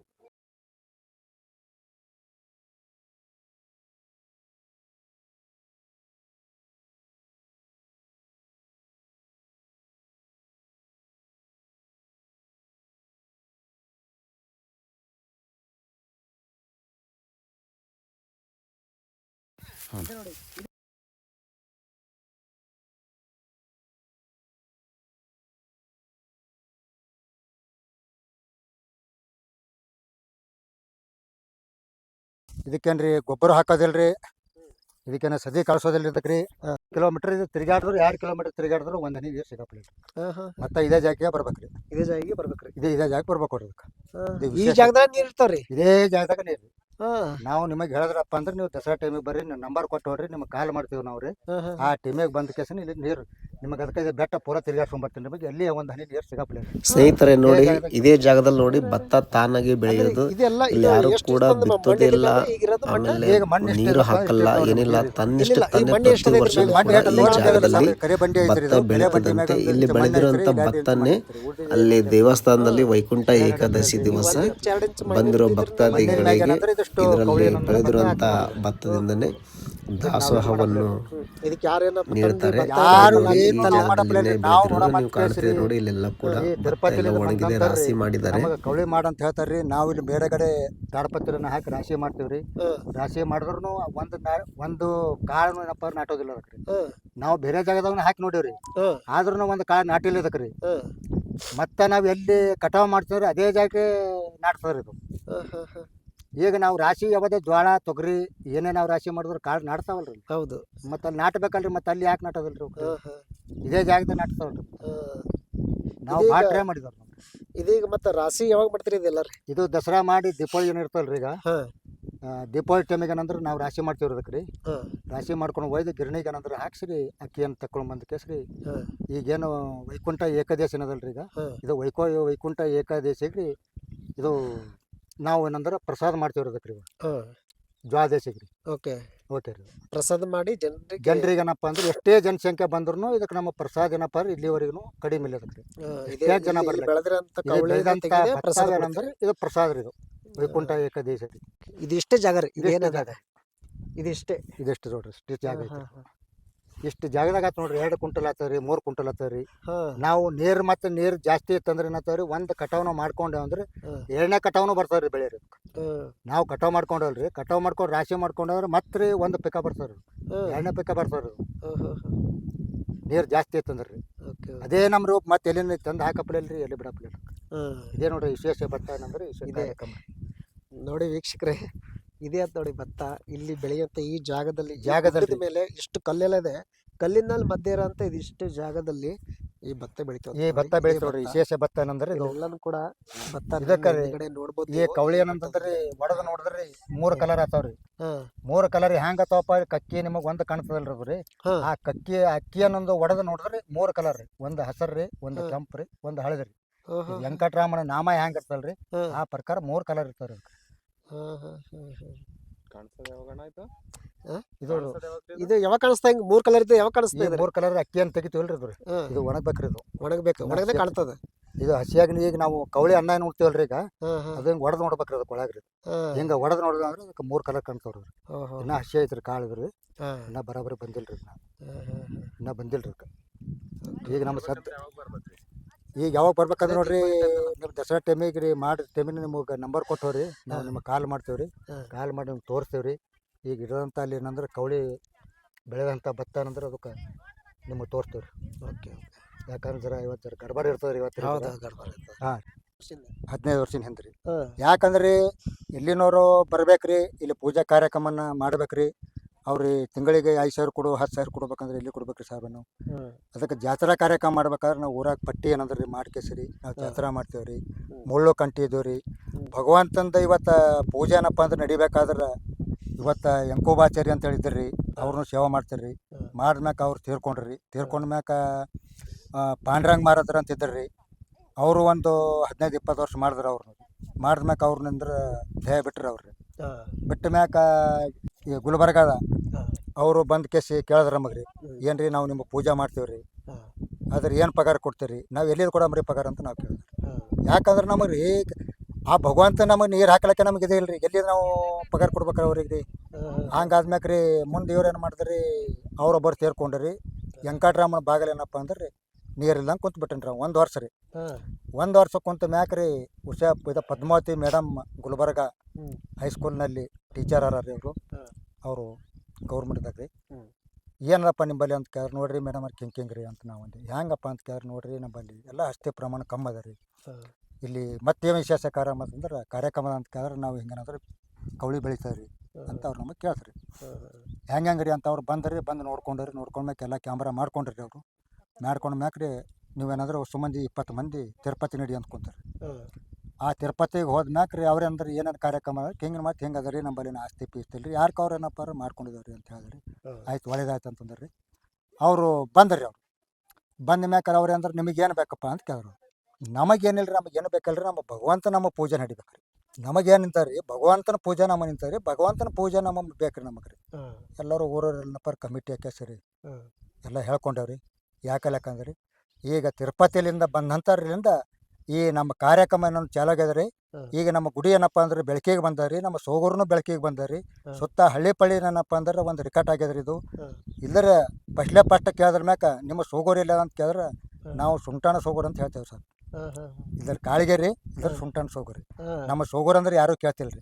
ಇದಕ್ಕೇನ್ರಿ ಗೊಬ್ಬರ ಹಾಕೋದಿಲ್ರಿ, ಇದಕ್ಕೇನ ಸದಿ ಕಳ್ಸೋದಿಲ್ರಿ. ಇದಕ್ರಿ ಕಿಲೋಮೀಟರ್ ತಿರುಗಾಡಿದ್ರು 2 ಕಿಲೋಮೀಟರ್ ತಿರುಗಾಡಿದ್ರು 1 ಹನಿ ನೀರು ಸಿಗಪ್ಪ. ಮತ್ತೆ ಇದೇ ಜಾಗಕ್ಕೆ ಬರ್ಬೇಕ್ರಿ. ಇದೇ ಜಾಗಿಗೆ ಬರ್ಬೇಕ್ರಿ. ಇದೇ ಜಾಗಕ್ಕೆ ಬರ್ಬೇಕು ಅದಕ್ಕೆ. ಈ ಜಾಗದಾಗ ನೀರ್ ಇರ್ತಾವ್ರಿ. ಇದೇ ಜಾಗದಾಗ ನೀರು. ನಾವು ನಿಮಗೆ ಹೇಳಿದ್ರಪ್ಪ ಅಂದ್ರೆ ನೀವು ದಸರಾ ಟೈಮಿಗೆ ಬರ್ರಿ, ನಂಬರ್ ಕೊಟ್ಟು ಹೋಗ್ರಿ, ನಿಮಗೆ ಕಾಲ್ ಮಾಡ್ತೀವಿ ನಾವು ರೀ. ಆ ಟೈಮಿಗೆ ಬಂದ ಕೇಸ ಇಲ್ಲಿ ನೀರು ನಿಮಗೆ ಅದಕ್ಕೆ ಬೆಟ್ಟ ಪೂರ ತಿರುಗಾಡ್ಸ್ಕೊಂಡ್ ಬರ್ತೀನಿ. ನಿಮಗೆ ಎಲ್ಲಿ 1 ಹನಿ ನೀರು ಸಿಗಪ್ಪ. ಸ್ನೇಹಿತರೆ ನೋಡಿ, ಇದೇ ಜಾಗದಲ್ಲಿ ನೋಡಿ ಭತ್ತ ತಾನಾಗಿ ಬೆಳೆಯೋದು. ಇಲ್ಲಿ ಯಾರು ಕೂಡ ಬಿತ್ತೋದಿಲ್ಲ, ಆಮೇಲೆ ನೀರು ಹಾಕಲ್ಲ, ಏನಿಲ್ಲ. ತನ್ನಿಷ್ಟ ಪ್ರತಿ ವರ್ಷ ಈ ಜಾಗದಲ್ಲಿ ಭತ್ತ ಬೆಳೆದಂತೆ ಇಲ್ಲಿ ಬೆಳೆದಿರುವಂತ ಭತ್ತನ್ನೇ ಅಲ್ಲಿ ದೇವಸ್ಥಾನದಲ್ಲಿ ವೈಕುಂಠ ಏಕಾದಶಿ ದಿವಸ ಬಂದಿರೋ ಭಕ್ತಾದಿಗಳಿಗೆ ಇದರಲ್ಲಿ ಬೆಳೆದಿರುವಂತ ಭತ್ತದಿಂದನೇ ದಾಸೋಹವನ್ನು ನೀಡ್ತಾರೆ. ನೀವು ಕಾಣ್ತೀರಿ ನೋಡಿ, ಇಲ್ಲೆಲ್ಲ ಕೂಡ ಒಣಗಿದೆ, ರಾಶಿ ಮಾಡಿದ್ದಾರೆ. ಕವಳಿ ಮಾಡಂತ ಹೇಳ್ತಾರ್ರಿ. ನಾವು ಇಲ್ಲಿ ಬೇರೆ ಕಡೆ ತಾಡಪತ್ರಿನ ಹಾಕಿ ರಾಶಿ ಮಾಡ್ತೀವ್ರಿ. ರಾಶಿ ಮಾಡಿದ್ರು ಒಂದು ಕಾಳು ಏನಪ್ಪ ನಾಟೋದಿಲ್ಲ ಅದಕ್ರಿ. ನಾವು ಬೇರೆ ಜಾಗದಾಗ ಹಾಕಿ ನೋಡಿವ್ರಿ, ಆದ್ರೂ ಒಂದು ಕಾಳು ನಾಟಿಲ್ಲ ಅದಕ್ರಿ. ಮತ್ತೆ ನಾವ್ ಎಲ್ಲಿ ಕಟಾವ್ ಮಾಡ್ತೀವ್ರಿ ಅದೇ ಜಾಗಕ್ಕೆ ನಾಟ್ತಾರ್ರಿ ಇದು. ಈಗ ನಾವು ರಾಶಿ ಯಾವ್ದೇ ಜೋಳ ತೊಗರಿ ಏನೇ ನಾವು ರಾಶಿ ಮಾಡಿದ್ರು ಕಾಳು ನಾಟ್ತಾವಲ್ರಿ. ಹೌದು. ಮತ್ತೆ ಅಲ್ಲಿ ನಾಟಬೇಕಲ್ರಿ, ಮತ್ತೆ ಅಲ್ಲಿ ಯಾಕೆ ನಾಟೋದಿಲ್ರಿ? ಇದೇ ಜಾಗದಾಗ ನಾಟ್ತಾವಲ್ರಿ. ನಾವು ಭಾಳ ಟ್ರೈ ಮಾಡಿದ್ವಿ. ಇದೀಗ ಮತ್ತೆ ರಾಶಿ ಯಾವಾಗ ಮಾಡ್ತೀರಿ ಇದೆಲ್ಲ? ಇದು ದಸರಾ ಮಾಡಿ ದೀಪಾವಳಿ ಏನಿರ್ತಲ್ರಿ, ಈಗ ದೀಪಾವಳಿ ಟೈಮಿಗೆ ಏನಂದ್ರೆ ನಾವು ರಾಶಿ ಮಾಡ್ತೀವಿ ಅದಕ್ಕೆ ರೀ ರಾಶಿ ಮಾಡ್ಕೊಂಡು ಒಯ್ದು ಗಿರಣಿಗೆ ಏನಂದ್ರೆ ಹಾಕ್ಸಿರಿ ಅಕ್ಕಿಯನ್ನು ತಕ್ಕೊಂಡು ಬಂದ ಕೇಸ್ರಿ ಈಗೇನು ವೈಕುಂಠ ಏಕಾದಶಿ ಏನದಲ್ರಿ ಈಗ ಇದು ವೈಕುಂಠ ಏಕಾದಶಿಗೆ ರೀ ಇದು ನಾವು ಏನಂದ್ರೆ ಪ್ರಸಾದ ಮಾಡ್ತೀವಿ ಅದಕ್ಕೆ ರೀ ದ್ವಾದಶಿಗೆ ರೀ ಓಕೆ ಓಕೆ ರೀ ಪ್ರಸಾದ ಮಾಡಿ ಜನರಿಗೆ ಏನಪ್ಪ ಅಂದ್ರೆ ಎಷ್ಟೇ ಜನಸಂಖ್ಯೆ ಬಂದ್ರು ಇದಕ್ಕೆ ನಮ್ಮ ಪ್ರಸಾದ ಏನಪ್ಪ ಅಂದ್ರೆ ಇಲ್ಲಿವರೆಗೂ ಕಡಿಮೆ ಇಲ್ಲ ಅದಕ್ಕೆ ಎಷ್ಟೇ ಜನ ಬರ್ಲಿ ಪ್ರಸಾದ ಏನಂದ್ರೆ ಇದು ಪ್ರಸಾದ ರೀ ಇದು ವೈಕುಂಠ ಏಕಾದಶಿ ರೀ ಇದಿಷ್ಟೇ ಜಾಗ ರೀ ಇದೇನದ ಇದಿಷ್ಟೇ ಇದೆಷ್ಟು ನೋಡ್ರಿ ಇಷ್ಟು ಜಾಗ ಐತಿ ಇಷ್ಟು ಜಾಗದಾಗ ಆತ ನೋಡ್ರಿ 2 ಕ್ವಿಂಟಲ್ ಆತವ್ರಿ 3 ಕ್ವಿಂಟಲ್ ಆತವ್ರಿ ನಾವು ನೀರು ಜಾಸ್ತಿ ಇತ್ತಂದ್ರೆ ಏನಾಗ್ತಾವ್ರಿ ಒಂದು ಕಟಾವ್ನ ಮಾಡ್ಕೊಂಡೇವ್ ಅಂದ್ರೆ 2ನೇ ಕಟಾವ್ನು ಬರ್ತಾವ್ರಿ ಬೆಳೆ ರೀ ನಾವು ಕಟಾವ್ ಮಾಡ್ಕೊಂಡಲ್ರಿ ಕಟಾವ್ ಮಾಡ್ಕೊಂಡು ರಾಶಿ ಮಾಡ್ಕೊಂಡ್ರೆ ಮತ್ತೆ ಒಂದು ಪಿಕ ಬರ್ತಾವ್ರಿ 2ನೇ ಪಿಕ ಬರ್ತಾವ್ರಿ ನೀರು ಜಾಸ್ತಿ ಇತ್ತಂದ್ರಿ ಅದೇ ನಮ್ಮ ರೂಪ ಮತ್ತೆ ಎಲ್ಲಿ ತಂದು ಹಾಕಪ್ಲಿಲ್ರಿ ಎಲ್ಲಿ ಬಿಡಪ್ಲಿಲ್ಲ ಇದೇ ನೋಡ್ರಿ ವಿಶೇಷ ಭತ್ತ ಏನಂದ್ರೆ ಇದೆ ನೋಡಿ ವೀಕ್ಷಕರೇ ಇದೇ ಅಂತ ನೋಡಿ ಭತ್ತ ಇಲ್ಲಿ ಬೆಳೆಯುವಂತ ಈ ಜಾಗದಲ್ಲಿ ಮೇಲೆ ಇಷ್ಟು ಕಲ್ಲೆಲ್ಲ ಇದೆ ಕಲ್ಲಿನ ಮೇಲೆ ಮಧ್ಯೆ ಇರೋಂಥ ಇದಿಷ್ಟು ಜಾಗದಲ್ಲಿ ಈ ಭತ್ತ ಬೆಳಿತಾವ ಈ ಭತ್ತ ಬೆಳಿತಾವ್ರಿ ವಿಶೇಷ ಭತ್ತ ಏನಂದ್ರೆ ಎಲ್ಲಾನು ಕೂಡ ಭತ್ತ ನೋಡ್ಬೋದು ಈ ಕವಳಿ ಏನಂತಂದ್ರಿ ಒಡದ ನೋಡಿದ್ರಿ 3 ಕಲರ್ ಆತಾವ್ರಿ 3 ಕಲರ್ ಹೆಂಗ ಆತಾವಪ್ಪ ಕಕ್ಕಿ ನಿಮಗ್ ಒಂದ್ ಕಾಣ್ತದಲ್ರಿ ಆ ಅಕ್ಕಿ ಅನ್ನೊಂದು ಒಡದ ನೋಡಿದ್ರಿ 3 ಕಲರ್ ರೀ ಒಂದು ಹಸರ್ರಿ ಒಂದು ಕೆಂಪ್ರಿ ಒಂದು ಹಳದ್ರಿ ವೆಂಕಟರಾಮನ ನಾಮ ಹೆಂಗ್ ಇರ್ತಲ್ರಿ ಆ ಪ್ರಕಾರ 3 ಕಲರ್ ಇರ್ತಾವ್ರಿ ಇದು ಯಾವಾಗ ಕಾಣಿಸ್ತಾ ಹಿಂಗ್ 3 ಕಲರ್ ಇದೆ ಯಾವಾಗ ಕಾಣಿಸ್ತಾ ಇದೆ 3 ಕಲರ್ ಅಕ್ಕಿ ಅಂತ ತೆಗಿತೀವಲ್ರಿ ಇದು ಒಣಗ್ಬೇಕ್ರಿ ಇದು ಒಣಗದೆ ಕಾಣ್ತದ ಇದು ಹಸಿಯಾಗಿ ಈಗ ನಾವು ಕವಳಿ ಅನ್ನ ನೋಡ್ತೀವಲ್ರಿ ಈಗ ಅದು ಹಿಂಗ್ ಒಡದ್ ನೋಡ್ಬೇಕ್ರಿ ಅದಕ್ಕೆ ಒಳಗ್ರಿ ಹಿಂಗ ಒಡದ್ ನೋಡಿದ್ರೆ ಅದಕ್ಕೆ 3 ಕಲರ್ ಕಾಣ್ತಾವ್ರಿ ಇನ್ನ ಹಸಿ ಐತ್ರಿ ಕಾಳು ಇದ್ರಿ ಇನ್ನ ಬರಾಬರಿ ಬಂದಿಲ್ರಿ ಇನ್ನ ಬಂದಿಲ್ರಿ ಈಗ ನಮ್ಮ ಈಗ ಯಾವಾಗ ಬರ್ಬೇಕಂದ್ರೆ ನೋಡ್ರಿ ನಿಮ್ ದಸರಾ ಟೈಮಿಗೆ ರೀ ಮಾಡಿ ಟೈಮಿನ ನಿಮಗೆ ನಂಬರ್ ಕೊಟ್ಟವ್ರಿ ನಾವು ನಿಮಗೆ ಕಾಲ್ ಮಾಡ್ತೇವ್ರಿ ಕಾಲ್ ಮಾಡಿ ನಿಮ್ಗೆ ತೋರಿಸ್ತೇವ್ರಿ ಈಗ ಇರೋದಂಥ ಅಲ್ಲಿ ಏನಂದ್ರೆ ಕವಳಿ ಬೆಳೆದಂಥ ಭತ್ತ ಏನಂದ್ರೆ ಅದಕ್ಕೆ ನಿಮಗೆ ತೋರಿಸ್ತೇವ್ರಿ ಓಕೆ ಯಾಕಂದ್ರೆ ಜರ ಇವತ್ತು ಜರ ಗಡ್ಬಡ್ ಇರ್ತದೆ ರೀ ಇವತ್ತು ಹಾಂ 15 ವರ್ಷದ ಹಿಂದೆ ರೀ ಯಾಕಂದ್ರೆ ಎಲ್ಲಿನವರು ಬರ್ಬೇಕ್ರಿ ಇಲ್ಲಿ ಪೂಜಾ ಕಾರ್ಯಕ್ರಮನ ಮಾಡ್ಬೇಕ್ರಿ ಅವ್ರಿ ತಿಂಗಳಿಗೆ 5,000 ಕೊಡು 10,000 ಕೊಡ್ಬೇಕಂದ್ರೆ ಎಲ್ಲಿ ಕೊಡ್ಬೇಕ್ರಿ ಸಾಹೇಬ ನಾವು ಅದಕ್ಕೆ ಜಾತ್ರಾ ಕಾರ್ಯಕ್ರಮ ಮಾಡ್ಬೇಕಾದ್ರೆ ನಾವು ಊರಾಗ ಪಟ್ಟಿ ಏನಂದ್ರಿ ಮಾಡ್ಕೇಸ್ರಿ ನಾವು ಜಾತ್ರಾ ಮಾಡ್ತೇವ್ರಿ ಮುಳ್ಳು ಕಂಟಿ ಇದೇವ್ರಿ ಭಗವಂತಂದ ಇವತ್ತು ಪೂಜೆ ಏನಪ್ಪ ಅಂದ್ರೆ ನಡಿಬೇಕಾದ್ರೆ ಇವತ್ತು ಎಂಕೋಬಾಚಾರಿ ಅಂತ ಹೇಳಿದ್ರಿ ಅವ್ರನ್ನೂ ಸೇವೆ ಮಾಡ್ತಾರ್ರಿ ಮಾಡಿದ್ಮ್ಯಾಕ ಅವ್ರು ತೀರ್ಕೊಂಡ್ಮ್ಯಾಕ ಪಾಂಡ್ರಂಗ್ ಮಾರದ್ರ ಅಂತ ಇದ್ರಿ ಅವರು ಒಂದು 15-20 ವರ್ಷ ಮಾಡಿದ್ರು ಅವ್ರನ್ನ ಮಾಡಿದ್ಮ್ಯಾಕ ಅವ್ರನ್ನಿಂದ್ರ ದೇಹ ಬಿಟ್ರಿ ಅವ್ರಿ ಬಿಟ್ಟ ಮ್ಯಾಕ ಈ ಗುಲ್ಬರ್ಗದ ಅವರು ಬಂದ್ ಕೇಸಿ ಕೇಳಿದ್ರ ನಮಗ್ರಿ ಏನ್ರಿ ನಾವು ನಿಮಗೆ ಪೂಜೆ ಮಾಡ್ತೀವ್ರಿ ಅದ್ರ ಏನು ಪಗಾರ ಕೊಡ್ತೀರಿ ನಾವು ಎಲ್ಲಿದು ಕೊಡಮ್ರಿ ಪಗಾರ ಅಂತ ನಾವು ಕೇಳಿದ್ರಿ ಯಾಕಂದ್ರೆ ನಮಗೆ ರೀ ಆ ಭಗವಂತ ನಮಗೆ ನೀರು ಹಾಕ್ಲಿಕ್ಕೆ ನಮಗೆ ಇದೆ ಇಲ್ರಿ ಎಲ್ಲಿ ನಾವು ಪಗಾರ ಕೊಡ್ಬೇಕ್ರಿ ಅವ್ರಿಗೆ ರೀ ಹಂಗಾದ್ಮ್ಯಾಕ ರೀ ಮುಂದೆ ಇವ್ರು ಏನು ಮಾಡಿದ್ರಿ ಅವ್ರೊಬ್ಬರು ತೀರ್ಕೊಂಡ್ರಿ ವೆಂಕಟರಾಮನ ಬಾಗಲ್ ಏನಪ್ಪ ಅಂದ್ರೆ ನೀರಿಲ್ದಂಗೆ ಕುಂತು ಬಿಟ್ಟನ್ರಿ 1 ವರ್ಷ ರೀ 1 ವರ್ಷ ಕುಂತ ಮ್ಯಾಕ ರೀ ಇದು ಪದ್ಮಾವತಿ ಮೇಡಮ್ ಗುಲ್ಬರ್ಗ ಹೈಸ್ಕೂಲ್ನಲ್ಲಿ ಟೀಚರ್ ಅರಾರಿ ಅವರು ಗೌರ್ಮೆಂಟ್ದಾಗ ರೀ ಏನಪ್ಪ ನಿಂಬಲ್ಲಿ ಅಂತ ಕೇಳಿದ್ರೆ ನೋಡ್ರಿ ಮೇಡಮ್ ಅವ್ರು ಕಿಂಗ್ ರೀ ಅಂತ ನಾವು ಅಂದ್ವಿ ಹೆಂಗಪ್ಪ ಅಂತ ಕೇಳಿದ್ರೆ ನೋಡ್ರಿ ನಮ್ಮಲ್ಲಿ ಎಲ್ಲ ಅಷ್ಟೇ ಪ್ರಮಾಣ ಕಮ್ಮಿ ಅದ ರೀ ಇಲ್ಲಿ ಮತ್ತೇನು ವಿಶೇಷ ಕಾರ್ಯಕ್ರಮ ಅಂತಂದ್ರೆ ಕಾರ್ಯಕ್ರಮ ಅಂತ ಕೇಳಿದ್ರೆ ನಾವು ಹಿಂಗೇನಂದ್ರೆ ಕವಳಿ ಬೆಳಿತಾವ್ರಿ ಅಂತ ಅವ್ರು ನಮಗೆ ಕೇಳ್ತ್ರಿ ಹೆಂಗೆ ರೀ ಅಂತ ಅವ್ರು ಬಂದ್ರಿ ಬಂದು ನೋಡ್ಕೊಂಡ್ಮ್ಯಾಕ ಎಲ್ಲ ಕ್ಯಾಮ್ರಾ ಮಾಡ್ಕೊಂಡ್ರಿ ಅವರು ಮಾಡ್ಕೊಂಡ್ ಮ್ಯಾಕ್ರಿ ನೀವೇನಾದ್ರೂ ಸುಮ್ಮಂದಿ 20 ಮಂದಿ ತಿರುಪತಿ ನಡಿ ಅಂತ ಕುಂತಾರ್ರಿ ಆ ತಿರುಪತಿಗೆ ಹೋದ್ಮ್ಯಾಕ್ರಿ ಅವ್ರೆ ಅಂದ್ರೆ ಏನಾದ್ರು ಕಾರ್ಯಕ್ರಮ ಹಿಂಗೆ ಮತ್ತೆ ಹಿಂಗೆ ಅದ ರೀ ನಮ್ಮಲ್ಲಿ ಆಸ್ತಿ ಪೀಸ್ತಿಲ್ರಿ ಯಾರ್ಕ ಅವ್ರು ಏನಪ್ಪ ಮಾಡ್ಕೊಂಡಿದ್ದಾವ್ರಿ ಅಂತ ಹೇಳಿದ್ರಿ ಆಯ್ತು ಒಳ್ಳೇದಾಯ್ತು ಅಂತಂದ್ರಿ ಅವರು ಬಂದ್ರಿ ಅವ್ರು ಬಂದ ಮ್ಯಾಕ ಅವ್ರೆ ಅಂದ್ರೆ ನಿಮಗೇನು ಬೇಕಪ್ಪ ಅಂತ ಕೇಳಿದ್ರು ನಮಗೇನಿಲ್ರಿ ನಮಗೇನು ಬೇಕಲ್ರಿ ನಮ್ಮ ಭಗವಂತ ನಮ್ಮ ಪೂಜೆ ನಡಿಬೇಕ್ರಿ ನಮಗೇನು ನಿಂತಾರ್ರಿ ಭಗವಂತನ ಪೂಜೆ ನಮ್ಮ ನಿಂತಾರ್ರಿ ಭಗವಂತನ ಪೂಜೆ ನಮಗೆ ಬೇಕ್ರಿ ನಮಗೆ ರೀ ಎಲ್ಲರೂ ಊರವ್ರೆಲ್ಲಪ್ಪ ಕಮಿಟಿ ಹಾಕ್ಯಾಸ್ರಿ ಎಲ್ಲ ಹೇಳ್ಕೊಂಡವ್ರಿ ಯಾಕಂದ್ರೆ ಈಗ ತಿರುಪತಿಲಿಂದ ಬಂದಂಥವ್ರಿಂದ ಈ ನಮ್ಮ ಕಾರ್ಯಕ್ರಮ ಏನೊಂದು ಚಾಲು ಆಗ್ಯದ್ರಿ ಈಗ ನಮ್ಮ ಗುಡಿ ಏನಪ್ಪ ಅಂದ್ರೆ ಬೆಳಕಿಗೆ ಬಂದಾರಿ ನಮ್ಮ ಸೋಗೂರ್ನು ಬೆಳಕಿಗೆ ಬಂದಾರಿ ಸುತ್ತ ಹಳ್ಳಿ ಪಳ್ಳಿ ಏನಪ್ಪ ಅಂದ್ರೆ ಒಂದು ರಿಕಾರ್ಡ್ ಆಗ್ಯದ್ರಿ ಇದು ಇಲ್ಲರ ಫಸ್ಟ್ ಕೇಳಿದ್ರ ಮ್ಯಾಕ ನಿಮ್ಮ ಸೋಗೂರು ಇಲ್ಲ ಅಂತ ಕೇಳಿದ್ರೆ ನಾವು ಸುಂಟಾಣ ಸೋಗೂರು ಅಂತ ಹೇಳ್ತೇವೆ ಸರ್ ಇದ್ರ ಕಾಳಿಗೆರಿ ಇದ್ರ ಸುಂಟಾಣ ಸೋಗೂರಿ ನಮ್ಮ ಸೋಗೂರು ಅಂದ್ರೆ ಯಾರು ಕೇಳ್ತಿಲ್ರಿ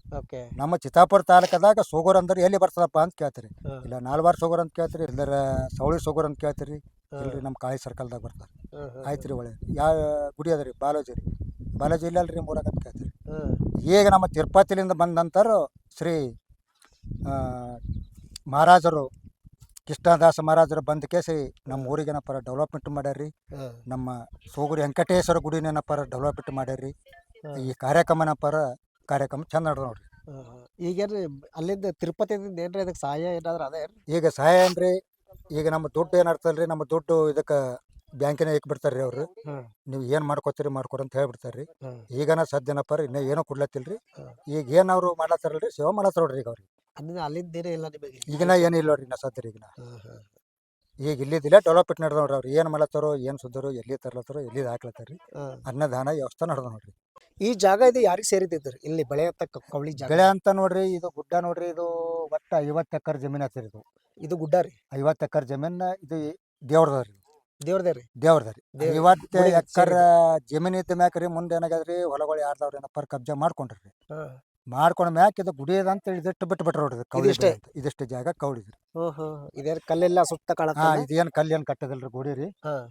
ನಮ್ಮ ಚಿತ್ತಾಪುರ ತಾಲೂಕದಾಗ ಸೋಗೂರು ಅಂದ್ರೆ ಎಲ್ಲಿ ಬರ್ತದಪ್ಪ ಅಂತ ಕೇಳ್ತೀರಿ ಇಲ್ಲ ನಾಲ್ವಾರ್ ಸೋಗೂರು ಅಂತ ಕೇಳ್ತೀರಿ ಇಲ್ಲರ ಸವಳಿ ಸೋಗೂರು ಅಂತ ಕೇಳ್ತೀರಿ ಇಲ್ರಿ ನಮ್ಮ ಕಾಳಿ ಸರ್ಕಲ್ದಾಗ ಬರ್ತಾರೆ ಆಯ್ತು ರೀ ಒಳ್ಳೆ ಯಾವ ಗುಡಿ ಅದ ರೀ ಬಾಲಾಜಿ ಇಲ್ಲ ಅಲ್ರಿ ಮೂರಾಗ ಅಂತ ಕೇಳ್ತೀರಿ ಈಗ ನಮ್ಮ ತಿರುಪತಿಲಿಂದ ಬಂದಂಥವ್ರು ಶ್ರೀ ಮಹಾರಾಜರು ಕೃಷ್ಣದಾಸ ಮಹಾರಾಜರು ಬಂದ ಕೇಸಿ ನಮ್ಮ ಊರಿಗೆ ಏನಪ್ಪ ಡೆವಲಪ್ಮೆಂಟ್ ಮಾಡ್ಯಾರ್ರಿ ನಮ್ಮ ಸೋಗೂರು ವೆಂಕಟೇಶ್ವರ ಗುಡಿನ ಏನಪ್ಪ ಡೆವಲಪ್ಮೆಂಟ್ ಮಾಡ್ಯಾರ್ರಿ ಈ ಕಾರ್ಯಕ್ರಮ ಏನಪ್ಪ ಕಾರ್ಯಕ್ರಮ ಚಂದ ನಡೆದ ನೋಡ್ರಿ ಈಗೇನ್ರಿ ಅಲ್ಲಿಂದ ತಿರುಪತಿದಿಂದ ಏನ್ರಿ ಅದಕ್ಕೆ ಸಹಾಯ ಏನಾದ್ರು ಅದ ಏನ್ರಿ? ಈಗ ಸಹಾಯ ಏನ್ರಿ, ಈಗ ನಮ್ಮ ದುಡ್ಡು ಏನಾಗ್ತಲ್ರಿ, ನಮ್ಮ ದುಡ್ಡು ಇದಕ್ಕೆ ಬ್ಯಾಂಕಿನ ಇಕ್ ಬಿಡ್ತಾರ್ರಿ ಅವ್ರು. ಹ್ಮ್. ನೀವು ಏನ್ ಮಾಡ್ಕೋತೀರಿ ಮಾಡ್ಕೊರಿ ಅಂತ ಹೇಳ್ಬಿಡ್ತಾರ್ರಿ. ಹ್ಮ್. ಈಗನ ಸದ್ಯನಪ್ಪ ಇನ್ನ ಏನೋ ಕೊಡ್ಲತ್ತಿಲ್ರಿ. ಹ್ಮ್. ಈಗ ಏನ್ ಅವ್ರು ಮಾಡ್ಲತ್ತಾರಲ್ರಿ, ಸೇವಾ ಮಾಡ್ಲತ್ತಾರ ನೋಡ್ರಿ ಈಗ ಅವ್ರಿಗೆ. ಅಲ್ಲಿಂದ ಏನೇ ಇಲ್ಲ ನಿಮಗೆ? ಈಗಿನ ಏನಿಲ್ಲ ನೋಡ್ರಿ ಇನ್ನ ಸದ್ಯ ಈಗಿನ. ಈಗ ಇಲ್ಲಿದ್ದಿಲ್ಲ ಡೆವಲಪ್ಮೆಂಟ್ ನಡೆದ ನೋಡ್ರಿ. ಅವ್ರು ಏನ್ ಮಾಡ್ಲತ್ತಾರೋ, ಏನ್ ಸುದ್ದಾರೋ, ಎಲ್ಲಿ ತರ್ಲತ್ತಾರೋ, ಎಲ್ಲಿ ಹಾಕ್ಲತ್ತಾರ್ರಿ. ಅನ್ನದಾನ ವ್ಯವಸ್ಥೆ ನಡೆದ ನೋಡ್ರಿ. ಈ ಜಾಗ ಇದು ಯಾರಿಗೆ ಸೇರಿದ್ರಿ ಇಲ್ಲಿ ಬೆಳೆಯತ್ತ ಕವಳಿ ಜಾಗ? ಬೆಳೆ ಅಂತ ನೋಡ್ರಿ, ಇದು ಗುಡ್ಡ ನೋಡ್ರಿ, ಇದು ಒಟ್ಟ 50 ಎಕರೆ ಜಮೀನ್ ಐತ್ರಿ. ಇದು ಗುಡ್ಡ ರೀ? 50 ಎಕರೆ ಜಮೀನ್ ಇದು ದೇವ್ರದ್ರಿ. ದೇವ್ರದೇ ರೀ? ದೇವ್ರದ್ರಿ. ದೇವ್ರ 50 ಗುಡಿ ಎಕರೆ ಜಮೀನ್ ಇದ್ದ ಮ್ಯಾಕ್ರಿ ಮುಂದೆ ಏನಾಗದ್ರಿ, ಹೊಲಗಳು ಯಾರ್ದವ್ರ ಏನಪ್ಪ ಕಬ್ಜಾ ಮಾಡ್ಕೊಂಡ್ರಿ. ಮಾಡ್ಕೊಂಡ ಮ್ಯಾಕ್ ಇದು ಗುಡಿ ಅದ ಅಂತ ಇದಿಷ್ಟು ಬಿಟ್ಟು ಬಿಟ್ರ ನೋಡ್ರಿ. ಕೌಳಿ ಇದಿಷ್ಟೇ? ಇದಿಷ್ಟು ಜಾಗ ಕೌಳಿದ್ರಿ. ಇದೇನ್ ಕಲ್ಲೆಲ್ಲ ಸುತ್ತ ಕಾಣತ್ತ? ಇದೇನ್ ಕಲ್ಲು ಏನ್ ಕಟ್ಟದಲ್ರಿ ಗೋಡಿ ರೀ.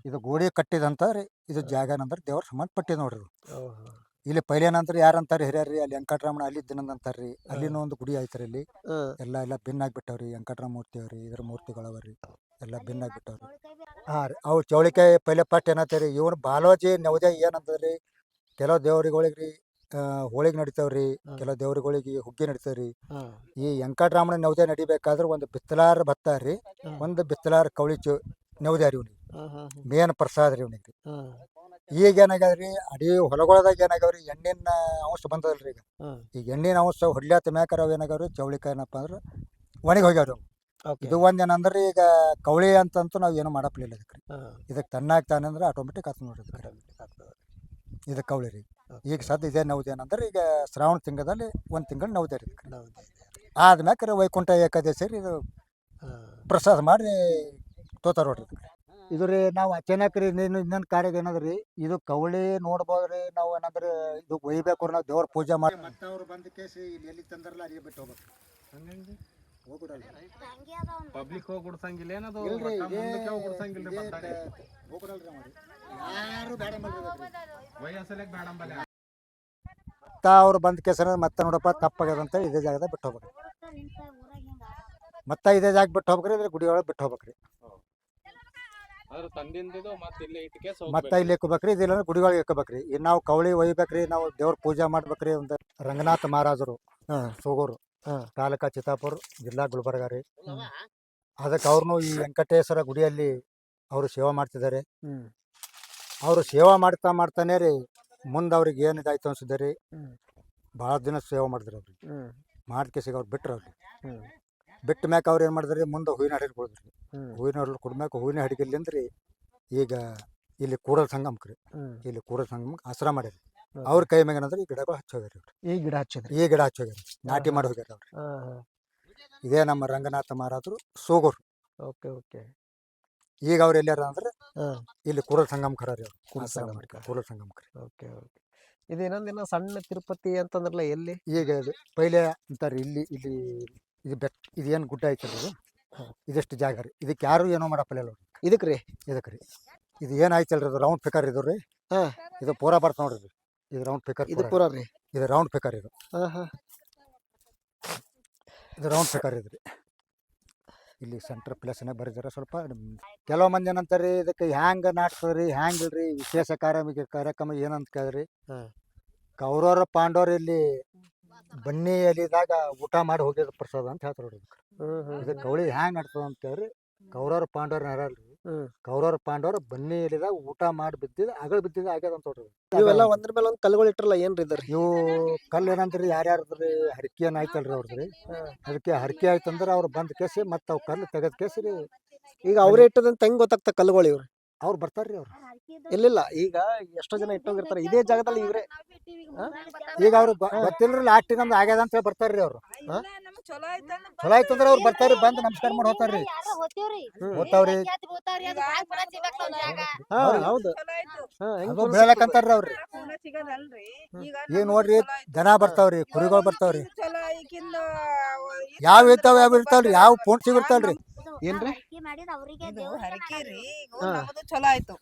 ಇದು ಗೋಡಿ ಕಟ್ಟಿದಂತ ರೀ. ಇದು ಜಾಗ ಏನಂದ್ರ ದೇವ್ರ ಸಂಬಂಧಪಟ್ಟಿದ್ ನೋಡ್ರಿ. ಇಲ್ಲಿ ಪೈಲೇನಂದ್ರ ಯಾರಂತಾರ ಹಿರಿಯರ್ರಿ, ಅಲ್ಲಿ ವೆಂಕಟರಮಣ ಅಲ್ಲಿ ದಿನಂದ ಅಂತಾರ್ರಿ. ಅಲ್ಲಿನೂ ಒಂದು ಗುಡಿ ಐತ್ರಿ. ಇಲ್ಲಿ ಎಲ್ಲ ಭಿನ್ನ ಆಗ್ಬಿಟ್ಟವ್ರಿ. ವೆಂಕಟರಾಮ ಮೂರ್ತಿ ಅವ್ರಿ, ಇದ್ರ ಮೂರ್ತಿಗಳವ್ರಿ ಎಲ್ಲ ಭಿನ್ನ ಆಗ್ಬಿಟ್ಟವ್ರಿ. ರೀ ಅವು ಚೌಳಿಕಾಯಿ ಪೈಲೆ ಪಟ್ ಏನಂತಾರಿ, ಇವನು ಬಾಲೋಜಿ ನವಜ ಏನಂತದ್ರಿ, ಕೆಲವು ದೇವ್ರಿಗಳಿಗ್ರಿ ಹೋಳಿಗೆ ನಡಿತಾವ್ರಿ, ಕೆಲವು ದೇವ್ರಿಗಳಿಗೆ ಹುಗ್ಗಿ ನಡಿತಾವ್ರಿ. ಈ ವೆಂಕಟರಾಮನ ನವಜ ನಡಿಬೇಕಾದ್ರೆ ಒಂದು ಬಿತ್ತಲಾರ ಭತ್ತ ರೀ, ಒಂದು ಬಿತ್ತಲಾರ ಕೌಳಿ ನವಜ ರೀ. ಇವ್ನಿಗೆ ಮೇನ್ ಪ್ರಸಾದ ರೀ ಇವ್ನಿಗೆ. ಈಗ ಏನಾಗ್ಯದ್ರಿ, ಅಡಿ ಹೊಲಗೊಳದಾಗ ಏನಾಗ್ಯಾವ್ರಿ, ಎಣ್ಣಿನ ಅಂಶ ಬಂದದಲ್ರಿ. ಈಗ ಎಣ್ಣಿನ ಅಂಶ ಹೊಡ್ಲಾತ ಮ್ಯಾಕಾರ ಅವ್ ಏನಾಗ್ಯಾವ್ರಿ, ಚೌಳಿಕಾಯಿ ಏನಪ್ಪ ಅಂದ್ರೆ ಒಣಗಿ ಹೋಗ್ಯಾವ್ರಿ ಅವು. ಇದು ಒಂದ್ ಏನಂದ್ರಿ, ಈಗ ಕೌಳಿ ಅಂತಂತೂ ನಾವ್ ಏನು ಮಾಡಪ್ಲಿಲ್ಲ ಅದಕ್ಕೆ. ಇದಕ್ಕೆ ತನ್ನಾಗ ತಾನಂದ್ರೆ ಆಟೋಮೆಟಿಕ್ ಆತ ನೋಡ್ರಿ. ಇದು ಕೌಳಿ ರೀ. ಈಗ ಸದ್ಯ ಇದೇ ನವಜ ಏನಂದ್ರೆ, ಈಗ ಶ್ರಾವಣ ತಿಂಗಳಲ್ಲಿ 1 ತಿಂಗಳು ನವಜ ರೀ. ಆದ್ಮ್ಯಾಕ್ರೆ ವೈಕುಂಠ ಏಕಾದಶಿ ರೀ, ಇದು ಪ್ರಸಾದ ಮಾಡಿ ತೋತಾರ ನೋಡ್ರಿ. ಇದು ರೀ ನಾವು ಅಚಾನಕ್ ರೀ ಇನ್ನೊಂದು ಕಾರ್ಯ ಏನದ್ರಿ, ಇದು ಕವಳಿ ನೋಡ್ಬೋದ್ರಿ. ನಾವು ಏನಂದ್ರೆ ಇದು ಒಯ್ಬೇಕು, ನಾವು ದೇವ್ರ ಪೂಜೆ ಮಾಡಿ ಮತ್ತೆ ಅವ್ರು ಬಂದ ಕೇಸಿ ಇಲ್ಲಿ ಎಲ್ಲಿ ತಂದ್ರಲ್ಲ ಅಲ್ಲಿ ಬಿಟ್ಟು ಹೋಗ್ಬೇಕು. ಹಂಗಂಗೆ ಹೋಗ್ಬಿಡಲ್ಲ ಪಬ್ಲಿಕ್ ಹೋಗಿ ಗುಡ್ಸಂಗಿಲ್ಲ ಏನದು, ಇಲ್ರಿ, ಮುಂದಕ್ಕೆ ಹೋಗಿ ಗುಡ್ಸಂಗಿಲ್ರಿ. ಹೋಗ್ಬಿಡಲ್ರಿ ಅವ್ರು ಯಾರು ಬೇಡ ವಯಸ್ಸಲ್ಲಿ ಬೇಡಂಬಲ್ಲ. ಅವ್ರು ಬಂದ ಕೇಸರ ಮತ್ತೆ ನೋಡಪ್ಪ ತಪ್ಪಾಗ್ಯದಂತ ಇದೇ ಜಾಗದಾಗ ಬಿಟ್ಟು ಹೋಗ್ಬೇಕ್ರಿ. ಮತ್ತೆ ಇದೇ ಜಾಗ ಬಿಟ್ಟು ಹೋಗ್ಬೇಕ್ರಿ, ಇದ್ರ ಗುಡಿ ಒಳಗೆ ಬಿಟ್ಟು ಹೋಗ್ಬೇಕ್ರಿ. ಮತ್ತೆ ಇಲ್ಲಿ ಇಕ್ಕೋಬೇಕ್ರಿ, ಇದಿಲ್ಲ ಗುಡಿಗಳಿಗೆ ಇಕ್ಕೋಬೇಕ್ರಿ. ಇನ್ನು ನಾವು ಕವಳಿ ಒಯ್ಬೇಕ್ರಿ, ನಾವು ದೇವ್ರ ಪೂಜೆ ಮಾಡ್ಬೇಕ್ರಿ. ಒಂದು ರಂಗನಾಥ ಮಹಾರಾಜರು ಸೋಗೂರು, ತಾಲೂಕಾ ಚಿತ್ತಾಪುರ, ಜಿಲ್ಲಾ ಗುಲ್ಬರ್ಗ ರೀ. ಅದಕ್ಕೆ ಅವ್ರನ್ನು ಈ ವೆಂಕಟೇಶ್ವರ ಗುಡಿಯಲ್ಲಿ ಅವರು ಸೇವಾ ಮಾಡ್ತಿದ್ದಾರೆ. ಅವರು ಸೇವಾ ಮಾಡ್ತಾನೆ ರೀ ಮುಂದೆ ಅವ್ರಿಗೆ ಏನಿದಾಯ್ತು ಅನ್ಸಿದೆ ರೀ. ಭಾಳ ದಿನ ಸೇವಾ ಮಾಡಿದ್ರು ಅವ್ರಿಗೆ. ಮಾಡ್ಕೇಸಿಗೆ ಅವ್ರು ಬಿಟ್ರು ಅವ್ರಿಗೆ. ಬಿಟ್ಟ ಮ್ಯಾಕ ಅವ್ರು ಏನು ಮಾಡಿದ್ರಿ, ಮುಂದೆ ಹೂವಿನ ಅಡಿಗೆ ಕೊಡಿದ್ರಿ. ಹೂವಿನ ಅಡಿಗೆ ಕುಡ್ಮ್ಯಾಕ ಹೂವಿನ ಅಡಿಗೆಲಿಂದ್ರಿ ಈಗ ಇಲ್ಲಿ ಕೂಡಲ ಸಂಗಮಕ್ಕೆ ರೀ, ಇಲ್ಲಿ ಕೂಡಲ ಸಂಗಮಕ್ಕೆ ಆಶ್ರಮ ಮಾಡ್ಯಾರ. ಅವ್ರ ಕೈ ಮ್ಯಾಗ ಏನಂದ್ರೆ ಈ ಗಿಡಗಳು ಹಚ್ಚೋಗ್ಯಾರ. ಈ ಗಿಡ ಹಚ್ಚಿದ್ರಿ? ಈ ಗಿಡ ಹಚ್ಚೋಗ್ಯಾರ, ನಾಟಿ ಮಾಡಿ ಹೋಗ್ಯಾರ ಅವ್ರು. ಇದೇ ನಮ್ಮ ರಂಗನಾಥ ಮಹಾರಾಜರು ಸೋಗೂರು. Okay okay. ಈಗ ಅವ್ರು ಎಲ್ಲಾರ ಅಂದ್ರೆ ಇಲ್ಲಿ ಕೂಡಲ ಸಂಗಮಕ್ಕೆ ರೀ ಅವ್ರು. ಕೂಡಲ ಸಂಗಮಕ್ಕೆ. Okay okay. ಇದು ಇನ್ನೊಂದಿನ ಸಣ್ಣ ತಿರುಪತಿ ಅಂತಂದ್ರಲ್ಲ, ಎಲ್ಲಿ? ಈಗ ಪೈಲೆ ಅಂತಾರೆ ಇಲ್ಲಿ ಇಲ್ಲಿ ಇದು ಬೆಟ್ಟ, ಇದು ಏನು ಗುಡ್ಡ ಐತಲ್ಲ ಇದು, ಇದಷ್ಟು ಜಾಗ ರೀ. ಇದಕ್ಕೆ ಯಾರು ಏನೋ ಮಾಡಪ್ಪಲ್ಲ ಅವ್ರು. ಇದಕ್ಕೆ ರೀ? ಇದಕ್ಕೆ ರೀ. ಇದು ಏನಾಯ್ತಲ್ರಿ, ಇದು ರೌಂಡ್ ಫಿಕರ್ ಇದು ರೀ. ಇದು ಪೂರಾ ಬರ್ತ ನೋಡ್ರಿ, ಇದು ರೌಂಡ್ ಫಿಕರ್. ಇದು ಪೂರಾ ರೀ? ಇದು ರೌಂಡ್ ಫಿಕರ್. ಇದು ಇದು ರೌಂಡ್ ಫಿಕರ್ ಇದು ರೀ. ಇಲ್ಲಿ ಸೆಂಟ್ರ್ ಪ್ಲೇಸ್ನೇ ಬರೀದಾರೆ. ಸ್ವಲ್ಪ ಕೆಲವು ಮಂದಿ ಏನಂತಾರೆ ಇದಕ್ಕೆ ಹ್ಯಾಂಗ ನಾಟ್ತದ್ರಿ, ಹ್ಯಾಂಗ್ ಇಲ್ರಿ, ವಿಶೇಷ ಕಾರ್ಯಕ್ರಮ ಏನಂತ ಕೇಳಿದ್ರಿ, ಕೌರವರ ಪಾಂಡವರು ಇಲ್ಲಿ ಬನ್ನಿ ಎಲಿದಾಗ ಊಟ ಮಾಡಿ ಹೋಗಿದ ಪ್ರಸಾದ ಅಂತ ಹೇಳ್ತಾರೆ ನೋಡ್ರಿ. ಇದು ಕವಳಿ ಹ್ಯಾಂಗ್ ನಡ್ತದ ಅಂತ ಹೇಳ್ರಿ, ಕೌರವರ ಪಾಂಡವ್ರ ಯಾರಲ್ರಿ, ಕೌರವರ ಪಾಂಡವರು ಬನ್ನಿ ಎಲಿದಾಗ ಊಟ ಮಾಡಿ ಬಿದ್ದಿದ್ದು ಅಗಳ ಬಿದ್ದಿದ್ದು ಆಗ್ಯದ ಅಂತ ನೋಡ್ರಿ. ಇವೆಲ್ಲ ಒಂದ್ರ ಮೇಲೆ ಒಂದು ಕಲ್ಗಳು ಇಟ್ರಲ್ಲ, ಏನ್ರಿ ಇದ್ರಿ ಇವು ಕಲ್ಲು ಏನಂದ್ರಿ, ಯಾರ್ಯಾರದ್ರಿ ಹರಕೆ ಏನ್ ಆಯ್ತಲ್ರಿ ಅವ್ರದ್ರಿ. ಅದಕ್ಕೆ ಹರಕೆ ಆಯ್ತಂದ್ರ ಅವ್ರು ಬಂದ್ ಕೇಸಿ ಮತ್ತೆ ಅವ್ ಕಲ್ಲು ತೆಗದ್ ಕೇಸಿ ರೀ. ಈಗ ಅವ್ರೇ ಇಟ್ಟದಂತ ಹೆಂಗ್ ಗೊತ್ತಾಗ್ತ ಕಲ್ಲುಗಳು ಇವ್ರು? ಅವ್ರು ಬರ್ತಾರ್ರಿ ಅವ್ರು. ಇಲ್ಲಿಲ್ಲ, ಈಗ ಎಷ್ಟೋ ಜನ ಇಟ್ಟೋಗಿರ್ತಾರೆ ಇದೇ ಜಾಗದಲ್ಲಿ ಇವ್ರೆ. ಈಗ ಅವ್ರು ಗೊತ್ತಿಲ್ರಿ, ಲಾಸ್ಟ್ ನಮ್ದು ಆಗ್ಯದ ಅಂತ ಬರ್ತಾರ್ರಿ ಅವ್ರು. ಚಲೋ ಆಯ್ತಂದ್ರ ಅವ್ರು ಬರ್ತಾರ್ರಿ, ಬಂದ್ ನಮಸ್ಕಾರ ಮಾಡಿ ಹೋಗ್ತಾರ್ರಿ. ಹೋಗ್ತಾವ್ರಿ. ಹೌದು, ಬೆಳಕಂತಾರ್ರಿ ಅವ್ರಿ. ಈಗ ನೋಡ್ರಿ ದನ ಬರ್ತಾವ್ರಿ, ಕುರಿಗಳು ಬರ್ತಾವ್ರಿ, ಯಾವ ಇರ್ತಾವ ಯಾವ ಇರ್ತಾವ್ರಿ, ಯಾವ ಫೋನ್ ಸಿಗಿರ್ತಾವ್ರಿ. ಏನ್ರಿ ಹರಕೇರಿ ಚಲೋ ಆಯ್ತು.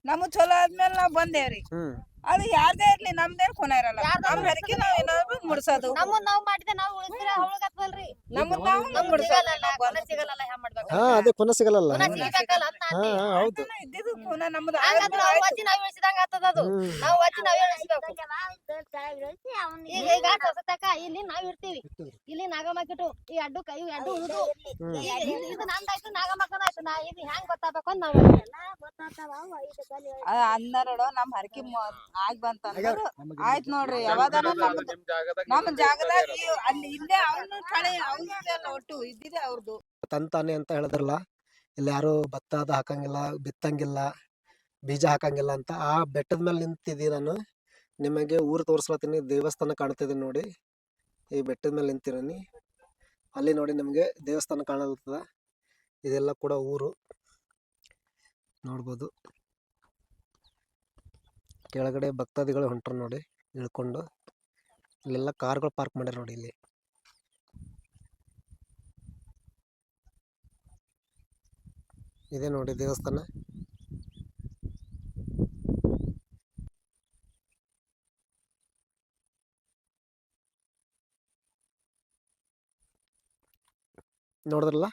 ನಮಗ್ ಚಲೋ ಆದ್ಮೇಲೆ ನಾವ್ ಬಂದೇವ್ರಿ. ಅದು ಯಾರ್ದೇ ಇರ್ಲಿ ನಮ್ದೇನ್ ಖುನ ಇರಲ್ಲ. ನಮ್ ಹರಕೆ ನಾವ್ ಏನಾದ್ರು ಮುಡ್ಸೋದು, ಅದೇ ಪುನಃ ಸಿಗಲ್ಲ. ಹೌದು, ಪುನಃ ನಮ್ದು ಹಂಗಂದ್ರ ಆದ್ಮೇಲೆ ನಾವ್ ಆಯ್ತು. ವಜ್ಜಿ ನಾವ್ ಇಳಿಸಿದಂಗ ಆಗ್ತದ ಅದು. ನಾವ್ ವಜ್ಜಿ ನಾವೇ ಇಳಿಸ್ಬೇಕು. ಈಗ ಸಸತಕ ಇಲ್ಲಿ ನಾವ್ ಇರ್ತೀವಿ, ಇಲ್ಲಿ ನಾಗಮ್ಮಕಿಟ್ಟು ಈ ಅಡ್ಡು ಕೈ ಅಡ್ಡು ಉಳಿದು ಇದು ನಂದಾಯ್ತು ನಾಗಮ್ಮಕ್ಕನಾಯ್ತು. ನಾ ಇದು ಹೆಂಗ್ ಗೊತ್ತಾಗ್ಬೇಕು ಅಂತ ನಾವು ಅಂದ ನೋಡು ನಮ್ ಹರಕೆ ಆಗ್ ಬಂತಂದ್ರ ಆಯ್ತ್ ನೋಡ್ರಿ. ಯಾವಾಗನ ನಮ್ ಜಾಗದಾಗ ಅಲ್ಲಿ ಇಲ್ಲೇ ಅವ್ನು ಕಳೆ ಅವ್ರದ್ದೆಲ್ಲ ಒಟ್ಟು ಇದ್ದಿದೆ ಅವ್ರದ್ದು. ತಂತಾನೆ ಅಂತ ಹೇಳಿದ್ರಲ್ಲ, ಇಲ್ಲಿ ಯಾರು ಭತ್ತ ಅದು ಹಾಕಂಗಿಲ್ಲ, ಬಿತ್ತಂಗಿಲ್ಲ, ಬೀಜ ಹಾಕಂಗಿಲ್ಲ ಅಂತ. ಆ ಬೆಟ್ಟದ ಮೇಲೆ ನಿಂತಿದ್ದೀನಿ ನಾನು. ನಿಮಗೆ ಊರು ತೋರಿಸ್ಲತ್ತೀನಿ. ದೇವಸ್ಥಾನ ಕಾಣ್ತಿದ್ದೀನಿ ನೋಡಿ. ಈ ಬೆಟ್ಟದ ಮೇಲೆ ನಿಂತಿದ್ದೀನಿ. ಅಲ್ಲಿ ನೋಡಿ ನಿಮಗೆ ದೇವಸ್ಥಾನ ಕಾಣಲ್ತದ. ಇದೆಲ್ಲ ಕೂಡ ಊರು ನೋಡ್ಬೋದು. ಕೆಳಗಡೆ ಭಕ್ತಾದಿಗಳು ಹೊಂಟ್ರು ನೋಡಿ ಇಳ್ಕೊಂಡು. ಇಲ್ಲೆಲ್ಲ ಕಾರ್ಗಳು ಪಾರ್ಕ್ ಮಾಡ್ಯಾರ ನೋಡಿ ಇಲ್ಲಿ. ಇದೆ ನೋಡಿ ದೇವಸ್ಥಾನ. ನೋಡಿದ್ರಲ್ಲ.